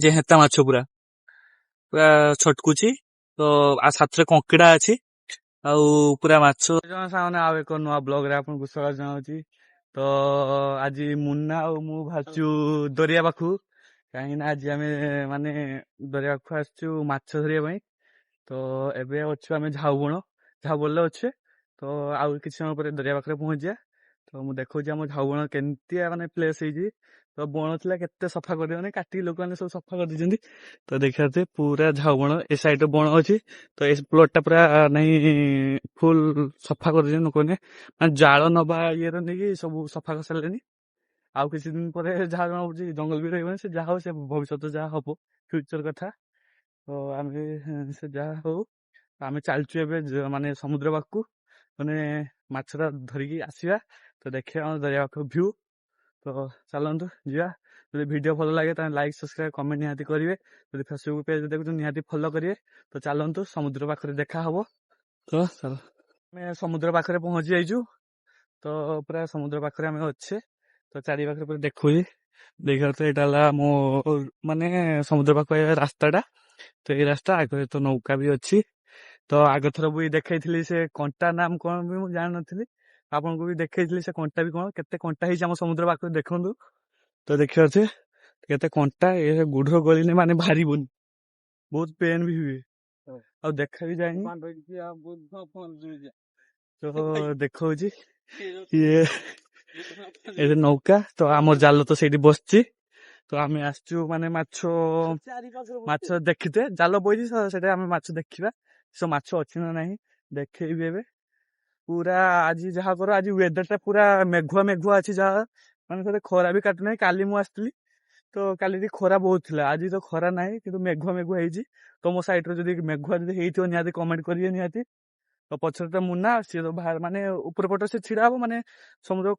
ଯେହେତା ମାଛ ପୁରା ପୁରା ଛଟକୁଛି। ତ ସାଥିରେ କଙ୍କଡା ଅଛି ଆଉ ପୁରା ମାଛ। ସାଙ୍ଗମାନେ ଆଉ ଏକ ନୂଆ ବ୍ଲଗ ରେ ଆପଣଙ୍କୁ ସ୍ୱାଗତ ଜଣାଉଛି। ତ ଆଜି ମୁନା ଆଉ ମୁଁ ଭାବୁଛୁ ଦରିଆ ପାଖକୁ, କାହିଁକି ନା ଆଜି ଆମେ ମାନେ ଦରିଆ ପାଖକୁ ଆସିଛୁ ମାଛ ଧରିବା ପାଇଁ। ତ ଏବେ ଅଛୁ ଆମେ ଝାଉବଣରେ ଅଛେ। ତ ଆଉ କିଛି ସମୟ ପରେ ଦରିଆ ପାଖରେ ପହଞ୍ଚିବା। ତ ମୁଁ ଦେଖଉଛି ଆମ ଝାଉବଣ କେମିତିଆ ମାନେ ପ୍ଲେସ୍ ହେଇଛି। ତ ବଣ ଥିଲା କେତେ ସଫା କରିଦେମାନେ, କାଟିକି ଲୋକମାନେ ସବୁ ସଫା କରିଦେଇଛନ୍ତି। ତ ଦେଖିବା ପୁରା ଝାଉବଣ ଏ ସାଇଡ୍ ବଣ ଅଛି। ତ ଏ ପ୍ଲଟ୍ ଟା ପୁରା ନାହିଁ ଫୁଲ୍ ସଫା କରିଦେଇଛନ୍ତି ଲୋକମାନେ, ମାନେ ଜାଳ ନବା ଇଏରେ ନେଇକି ସବୁ ସଫା କରିସାରିଲେଣି। ଆଉ କିଛି ଦିନ ପରେ ଯାହା ଜଣା ପଡୁଛି ଜଙ୍ଗଲ ବି ରହିବନି। ସେ ଯାହା ହଉ ସେ ଭବିଷ୍ୟତ ଯାହା ହବ ଫ୍ୟୁଚର କଥା। ତ ଆମେ ସେ ଯାହା ହଉ ଆମେ ଚାଲିଛୁ ଏବେ ମାନେ ସମୁଦ୍ର ପାଖକୁ, ମାନେ ମାଛଟା ଧରିକି ଆସିବା। ତ ଦେଖିବା ଆମ ଦରିଆ ପାଖ ଭ୍ୟୁ। ତ ଚାଲନ୍ତୁ ଯିବା। ଯଦି ଭିଡିଓ ଭଲ ଲାଗେ ତାହେଲେ ଲାଇକ୍ ସବସ୍କ୍ରାଇବ କମେଣ୍ଟ ନିହାତି କରିବେ। ଯଦି ଫେସବୁକ୍ ପେଜ ଦେଖୁଛନ୍ତି ନିହାତି ଫଲୋ କରିବେ। ତ ଚାଲନ୍ତୁ ସମୁଦ୍ର ପାଖରେ ଦେଖା ହବ। ତ ଆମେ ସମୁଦ୍ର ପାଖରେ ପହଞ୍ଚି ଯାଇଛୁ। ତ ପୁରା ସମୁଦ୍ର ପାଖରେ ଆମେ ଅଛେ। ତ ଚାରି ପାଖରେ ପୁରା ଦେଖୁଛି। ଦେଖିବା ତ ଏଇଟା ହେଲା ମୋ ମାନେ ସମୁଦ୍ର ପାଖ ରାସ୍ତାଟା। ତ ଏଇ ରାସ୍ତା ଆଗରେ ତ ନୌକା ବି ଅଛି। ତ ଆଗଥର ବି ଦେଖେଇଥିଲି ସେ କଣ୍ଟା ନାମ କଣ ବି ମୁଁ ଜାଣିନଥିଲି, ଆପଣଙ୍କୁ ବି ଦେଖେଇଥିଲି ସେ କଣ୍ଟା ବି କଣ, କେତେ କଣ୍ଟା ହେଇଛି ଆମ ସମୁଦ୍ର ପାଖରେ ଦେଖନ୍ତୁ। ତ ଦେଖିବା ଅଛି କେତେ କଣ୍ଟା, ଏ ଗୁଢର ଗଳିଲେ ମାନେ ବାହାରିବନି, ବହୁତ ପେନ୍ ବି ହୁଏ ଆଉ ଦେଖା ବି ଯାଏନି। ତ ଦେଖଉଛି ଇଏ ଏଠି ନୌକା, ତ ଆମର ଜାଲ ତ ସେଇଠି ବସିଛି। ତ ଆମେ ଆସିଛୁ ମାନେ ମାଛ ଦେଖିତେ, ଜାଲ ବଇଛି ସେଟା ଆମେ ମାଛ ଦେଖିବା। ସେ ମାଛ ଅଛି ନା ନାହିଁ ଦେଖେଇବି ଏବେ। ପୁରା ଆଜି ଯାହା କର, ଆଜି ୱେଦର ଟା ପୁରା ମେଘୁଆ ଅଛି, ଯାହା ମାନେ ସେଟା ଖରା ବି କାଟୁନାହିଁ। କାଲି ମୁଁ ଆସିଥିଲି ତ କାଲି ଖରା ବହୁତ ଥିଲା, ଆଜି ତ ଖରା ନାହିଁ କିନ୍ତୁ ମେଘୁଆ ହେଇଛି। ତମ ସାଇଟ୍ ରେ ଯଦି ମେଘୁଆ ଯଦି ହେଇଥିବ ନିହାତି କମେଣ୍ଟ କରିବେ ନିହାତି। ତ ପଛରେ ତ ମୁନା ସିଏ ତ ବାହାର ମାନେ ଉପର ପଟେ ସେ ଛିଡା ହବ, ମାନେ ସମୁଦ୍ର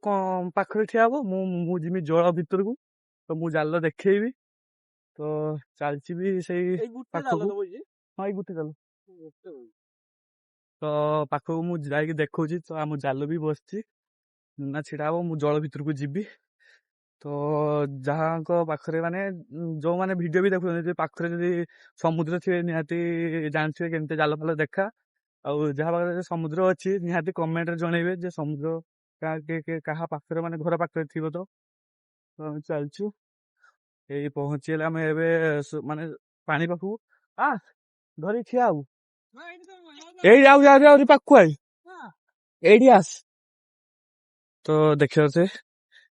ପାଖରେ ଠିଆ ହବ। ମୁଁ ଯିମି ଜଳ ଭିତରକୁ, ତ ମୁଁ ଜାଲ ଦେଖେଇବି। ତ ଚାଲିଛି ବି ସେଇ ପାଖକୁ। ହଁ ଏଇ ଗୋଟେ ଜାଲ। ତ ପାଖକୁ ମୁଁ ଯାଇକି ଦେଖଉଛି। ତ ଆମ ଜାଲ ବି ବସିଛି, ମୁନା ଛିଡା ହବ, ମୁଁ ଜଳ ଭିତରକୁ ଯିବି। ତ ଯାହାଙ୍କ ପାଖରେ ମାନେ ଯୋଉମାନେ ଭିଡିଓ ବି ଦେଖୁଛନ୍ତି, ପାଖରେ ଯଦି ସମୁଦ୍ର ଥିବେ ନିହାତି ଜାଣିଥିବେ କେମିତି ଜାଲ ଫାଲ ଦେଖା। ଆଉ ଯାହା ପାଖରେ ସମୁଦ୍ର ଅଛି ନିହାତି କମେଣ୍ଟରେ ଜଣେଇବେ ଯେ ସମୁଦ୍ର କାହା ପାଖରେ ମାନେ ଘର ପାଖରେ ଥିବ। ତ ଆମେ ଚାଲିଛୁ, ଏଇ ପହଞ୍ଚିଗଲେ ଆମେ ଏବେ ମାନେ ପାଣି ପାଖକୁ। ଧରି ଠିଆ ହବୁ, ଏଇ ଆହୁରି ପାଖକୁ ଏଇଠି ଆସ। ତ ଦେଖିବା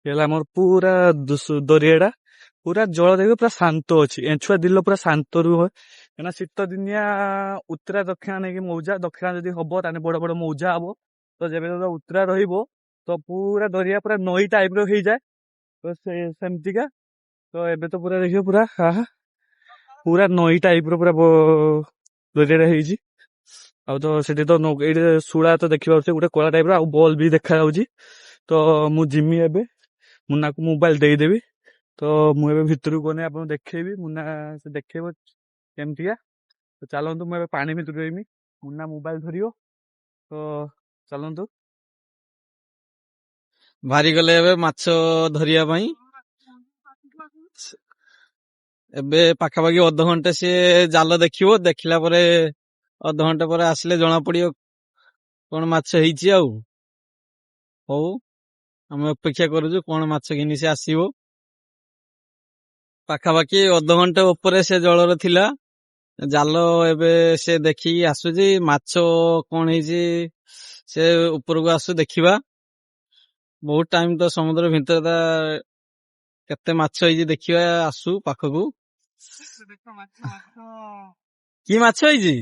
ହେଲା ଆମର ପୁରା ଦରିଆଟା ପୁରା ଜଳ ଦେଖିବ ପୁରା ଶାନ୍ତ ଅଛି। ଏଛୁଆ ଦିଲ ପୁରା ଶାନ୍ତ ରୁହେ, କାହିଁକିନା ଶୀତ ଦିନିଆ ଉତ୍ତରା ଦକ୍ଷିଣା ନେଇକି ମୌଜା। ଦକ୍ଷିଣା ଯଦି ହବ ତାହେଲେ ବଡ ବଡ ମୌଜା ହବ। ତ ଯେବେ ଉତ୍ତରା ରହିବ ତ ପୁରା ଦରିଆ ପୁରା ନଈ ଟାଇପ ର ହେଇଯାଏ। ତ ସେମିତିକା। ତ ଏବେ ତ ପୁରା ଦେଖିବ ପୁରା ନଈ ଟାଇପ ର ପୁରା ଦରିଆଟା ହେଇଛି। ଆଉ ତ ସେଠି ତ ଏଇଠି ଶୁଳା ତ ଦେଖିପାରୁছে ଗୋଟେ କଳା ଟାଇପ ର, ଆଉ ବଲ ବି ଦେଖା ଯାଉଛି। ତ ମୁଁ ଜିମି ଏବେ, ମୁନାକୁ ମୋବାଇଲ ଦେଇଦେବି। ତ ମୁଁ ଏବେ ଭିତରକୁ ଗଲେ ଆପଣଙ୍କୁ ଦେଖେଇବି, ମୁନା ସେ ଦେଖେଇବ କେମିତିକା। ତ ଚାଲନ୍ତୁ ମୁଁ ଏବେ ପାଣି ଭିତରୁ ରହିମି, ମୁନା ମୋବାଇଲ ଧରିବ। ତ ଚାଲନ୍ତୁ ବାହାରି ଗଲେ ଏବେ ମାଛ ଧରିବା ପାଇଁ। ଏବେ ପାଖାପାଖି ଅଧଘଣ୍ଟେ ସିଏ ଜାଲ ଦେଖିବ, ଦେଖିଲା ପରେ ଅଧଘଣ୍ଟେ ପରେ ଆସିଲେ ଜଣା ପଡିବ କଣ ମାଛ ହେଇଛି। ଆଉ ହଉ ଆମେ ଅପେକ୍ଷା କରୁଛୁ କଣ ମାଛ ଘିନି ସେ ଆସିବ। ପାଖାପାଖି ଅଧଘଣ୍ଟେ ଉପରେ ସେ ଜଳରେ ଥିଲା, ଜାଲ ଏବେ ସେ ଦେଖିକି ଆସୁଛି। ମାଛ କଣ ହେଇଛି ସେ ଉପରକୁ ଆସୁ ଦେଖିବା। ବହୁତ ଟାଇମ ତ ସମୁଦ୍ର ଭିତରେ କେତେ ମାଛ ହେଇଛି ଦେଖିବା, ଆସୁ ପାଖକୁ। କି ମାଛ ହେଇଛି?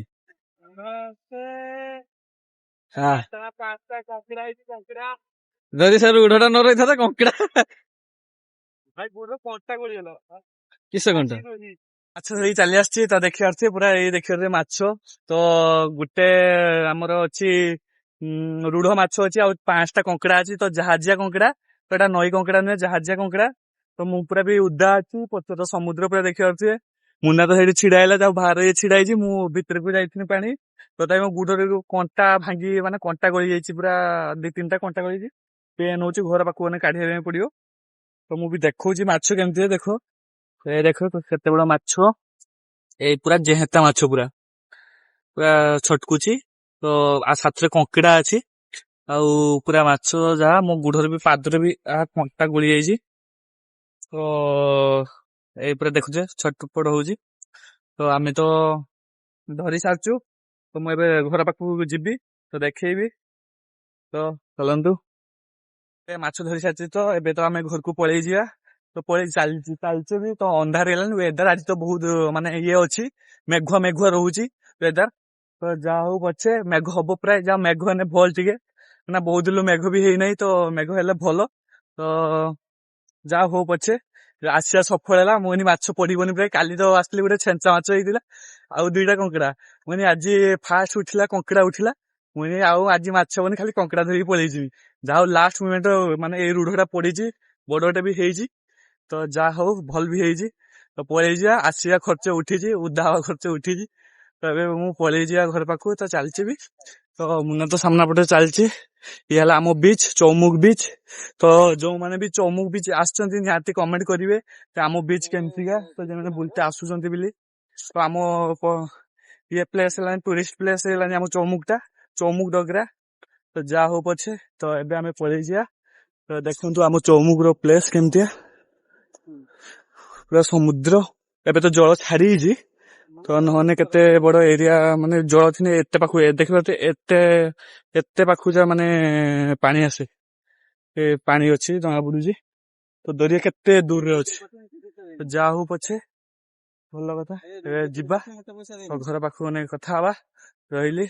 ଯଦି ସେ ରୁଢ ଟା ନ ରହିଥାନ୍ତା କଙ୍କଡା। କିସ କଣ୍ଟା ମାଛ ଧରି ଚାଲି ଆସିଛି। ତ ଦେଖିପାରୁଥିବେ ପୁରା ଏଇ ଦେଖିପାରୁଥିବେ ମାଛ। ତ ଗୋଟେ ଆମର ଅଛି ରୁଢ ମାଛ ଅଛି, ଆଉ 5ଟା କଙ୍କଡା ଅଛି। ତ ଜାହାଜିଆ କଙ୍କଡା, ତ ଏଟା ନଈ କଙ୍କଡା ନୁହେଁ, ଜାହାଜିଆ କଙ୍କଡା। ତ ମୁଁ ପୁରା ବି ଉଦା ଅଛି, ପଛରେ ତ ସମୁଦ୍ର ପୁରା ଦେଖିପାରୁଥିବେ। ମୁନା ତ ସେଇଠି ଛିଡା ହେଇଲା, ତାକୁ ବାହାରେ ଛିଡା ହେଇଛି, ମୁଁ ଭିତରକୁ ଯାଇଥିଲି ପାଣି। ତଥାପି ମୋ ଗୁଡରେ କଣ୍ଟା ଭାଙ୍ଗି ମାନେ କଣ୍ଟା ଗଳି ଯାଇଛି, ପୁରା 2-3ଟା କଣ୍ଟା ଗଳିଛି। ପେନ୍ ହଉଛି, ଘର ପାଖକୁ ମାନେ କାଢିବା ପାଇଁ ପଡିବ। ତ ମୁଁ ବି ଦେଖଉଛି ମାଛ କେମିତି ଦେଖ, ଏ ଦେଖ କେତେ ବଡ ମାଛ, ଏଇ ପୁରା ଜେହେତା ମାଛ, ପୁରା ପୁରା ଛଟକୁଛି। ତ ସାଥିରେ କଙ୍କଡା ଅଛି, ଆଉ ପୁରା ମାଛ ଯାହା ମୋ ଗୋଡରେ ବି ପାଦରେ ବି କଣ୍ଟା ଗୁଳି ଯାଇଛି। ତ ଏଇ ପୁରା ଦେଖୁଛେ ଛଟପଟ ହଉଛି। ତ ଆମେ ତ ଧରି ସାରିଛୁ, ତ ମୁଁ ଏବେ ଘର ପାଖକୁ ଯିବି, ତ ଦେଖେଇବି। ତ ଚାଲନ୍ତୁ, ଏ ମାଛ ଧରି ସାରିଛି, ତ ଏବେ ତ ଆମେ ଘରକୁ ପଳେଇ ଯିବା। ତ ପଳେଇ ଚାଲିଛୁ ବି, ତ ଅନ୍ଧାର ହେଇଗଲାଣି। ୱେଦର ଆଜି ତ ବହୁତ ମାନେ ଇଏ ଅଛି, ମେଘୁଆ ମେଘୁଆ ରହୁଛି ୱେଦର। ତ ଯାହା ହଉ ପଛେ ମେଘ ହବ, ପ୍ରାୟ ଯାହା ମେଘ ହେଲେ ଭଲ ଟିକେ, ନା ବହୁତ ଦିନ ମେଘ ବି ହେଇନାହିଁ, ତ ମେଘ ହେଲେ ଭଲ। ତ ଯାହା ହଉ ପଛେ ଆସିବା ସଫଳ ହେଲା। ମୁଁ ଏନି ମାଛ ପଡିବନି ପ୍ରାୟ। କାଲି ତ ଆସିଥିଲି, ଗୋଟେ ଛେଞ୍ଚା ମାଛ ହେଇଥିଲା, ଆଉ 2ଟା କଙ୍କଡା। ମୁଁ ଆଜି ଫାଷ୍ଟ ଉଠିଲା କଙ୍କଡା ଉଠିଲା, ମୁଁ ଆଉ ଆଜି ମାଛ ହବନି, ଖାଲି କଙ୍କଡା ଧରିକି ପଳେଇଯିବି। ଯାହା ହଉ ଲାଷ୍ଟ ମୋମେଣ୍ଟ ମାନେ ଏଇ ରୁଢଟା ପଡିଛି, ବଡଟେ ବି ହେଇଛି। ତ ଯାହା ହଉ ଭଲ ବି ହେଇଛି। ତ ପଳେଇଯିବା, ଆସିବା ଖର୍ଚ୍ଚ ଉଠିଛି, ଉଦା ହବା ଖର୍ଚ୍ଚ ଉଠିଛି। ତ ଏବେ ମୁଁ ପଳେଇ ଯିବା ଘର ପାଖକୁ, ତ ଚାଲିଛି ବି। ତ ମୁନା ତ ସାମ୍ନା ପଟେ ଚାଲିଛି। ଇଏ ହେଲା ଆମ ବିଚ୍, ଚୌମୁକ ବିଚ୍। ତ ଯୋଉମାନେ ବି ଚୌମୁକ ବିଚ୍ ଆସିଛନ୍ତି ନିହାତି କମେଣ୍ଟ କରିବେ ଆମ ବିଚ୍ କେମିତିକା। ତ ଯେଉଁମାନେ ବୁଲତେ ଆସୁଛନ୍ତି ବୋଲି, ତ ଆମ ଇଏ ପ୍ଲେସ୍ ହେଲାନି, ଟୁରିଷ୍ଟ ପ୍ଲେସ୍ ହେଲାନି ଆମ ଚୌମୁକ ଟା, ଚୌମୁକ ଡଗରା। ତ ଯାହା ହଉ ପଛେ, ତ ଏବେ ଆମେ ପଳେଇ ଯିବା। ତ ଦେଖନ୍ତୁ ଆମ ଚୌମୁକ ର ପ୍ଲେସ୍ କେମିତିଆ, ପୁରା ସମୁଦ୍ର। ଏବେ ତ ଜଳ ଛାଡି ଯାଇଛି, ତ ନହେଲେ କେତେ ବଡ ଏରିଆ, ମାନେ ଜଳ ଥିଲେ ଏତେ ପାଖକୁ ଦେଖିବା, ଏତେ ପାଖକୁ ଯା ମାନେ ପାଣି ଆସେ। ଏ ପାଣି ଅଛି ଜଣା ପଡୁଛି, ତ ଦରିଆ କେତେ ଦୂରରେ ଅଛି। ତ ଯାହା ହଉ ପଛେ ଭଲ କଥା। ଏବେ ଯିବା, ତ ଘର ପାଖକୁ ନେଇ କଥା ହବା। ରହିଲି।